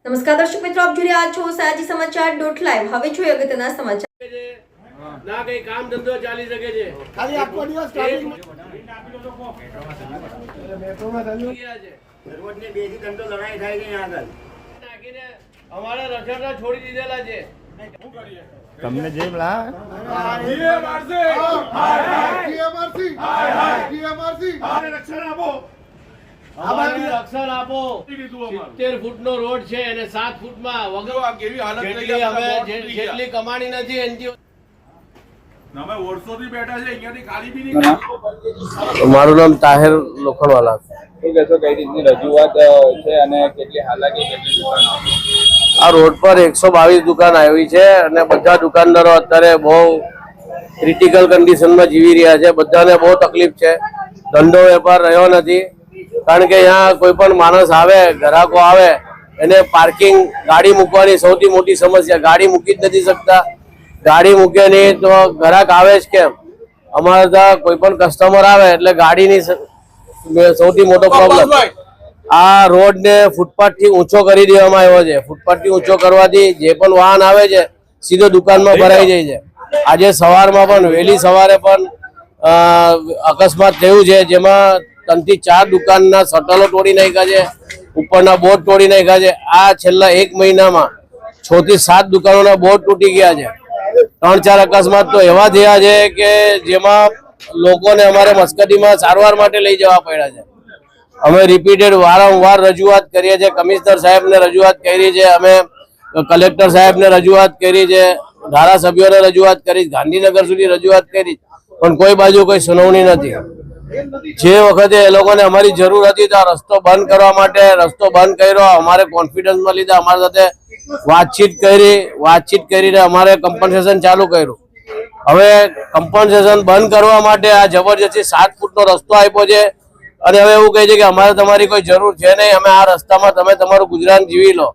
નમસ્કાર દર્શક મિત્રો, આપ જોઈ રહ્યા છો સયાજી સમાચાર .live। હવે જોઈએ અગત્યના સમાચાર। ના કઈ કામ ધંધો ચાલી શકે છે, ખાલી આખો દિવસ ટ્રાફિક રોજની બે થી ત્રણ તો લડાઈ થાય છે આગળ નાખીને અમારા રખડતા છોડી દીધેલા છે। તમને જે લા રક્ષણ આપો। 70 ફૂટનો રોડ છે અને 7 ફૂટમાં વગર જેટલી અમે જેટલી કમાણી નથી એનજીઓ મારું નામ તાહેર લોખંડવાલા। શું કહેશો, કઈ રીતની રજૂઆત છે અને કેટલી હાલાકી કેટલી દુકાનો? આ રોડ પર 122 દુકાન આવી છે અને બધા દુકાનદારો અત્યારે બહુ ક્રિટિકલ કન્ડિશનમાં જીવી રહ્યા છે। બધાને બહુ તકલીફ છે, ધંધો વેપાર રહ્યો નથી, કારણ કે અહીંયા કોઈ પણ માણસ આવે, ગ્રાહકો આવે, એને પાર્કિંગ ગાડી મૂકવાની સૌથી મોટી સમસ્યા। ગાડી મૂકી જ નથી શકતા, ગાડી મૂકે નહીં તો ગ્રાહક આવે જ કેમ? અમારે ત્યાં કોઈ પણ કસ્ટમર આવે એટલે ગાડીની સૌથી મોટો પ્રોબ્લેમ। આ રોડ ને ફૂટપાથ થી ઊંચો કરી દેવામાં આવ્યો છે। ફૂટપાથ થી ઊંચો કરવાથી જે પણ વાહન આવે છે સીધો દુકાનમાં ભરાઈ જાય છે। આજે સવારમાં પણ વહેલી સવારે પણ અકસ્માત થયું છે, જેમાં 3 થી 4 દુકાનના શટલો તોડી નાખ્યા છે, ઉપરના બોર્ડ તોડી નાખ્યા છે। આ છેલ્લા 1 મહિનામાં 6 થી 7 દુકાનોના બોર્ડ તૂટી ગયા છે। 3-4 અકસ્માત તો એવા થયા છે કે જેમાં લોકોને અમારે મસ્કતીમાં સારવાર માટે લઈ જવા પડ્યા છે। અમે રિપીટેડ વારંવાર રજૂઆત કરીએ છીએ, કમિશનર સાહેબને રજૂઆત કરી છે, અમે કલેક્ટર સાહેબને રજૂઆત કરી છે, ધારાસભ્યોને રજૂઆત કરી, ગાંધીનગર સુધી રજૂઆત કરી, પણ કોઈ બાજુ કોઈ સુનાવણી નથી। જે વખતે એ લોકોને અમારી જરૂર હતી તો આ રસ્તો બંધ કરવા માટે રસ્તો બંધ કર્યો, અમારે કોન્ફિડન્સમાં લીધા, અમારી સાથે વાતચીત કરીને અમારે કમ્પન્સેશન ચાલુ કર્યું। હવે કમ્પન્સેશન બંધ કરવા માટે આ જબરજસ્તી 7 ફૂટનો રસ્તો આપ્યો છે અને હવે એવું કહે છે કે અમારે તમારી કોઈ જરૂર છે નહીં, અમે આ રસ્તામાં તમે તમારું ગુજરાન જીવી લો।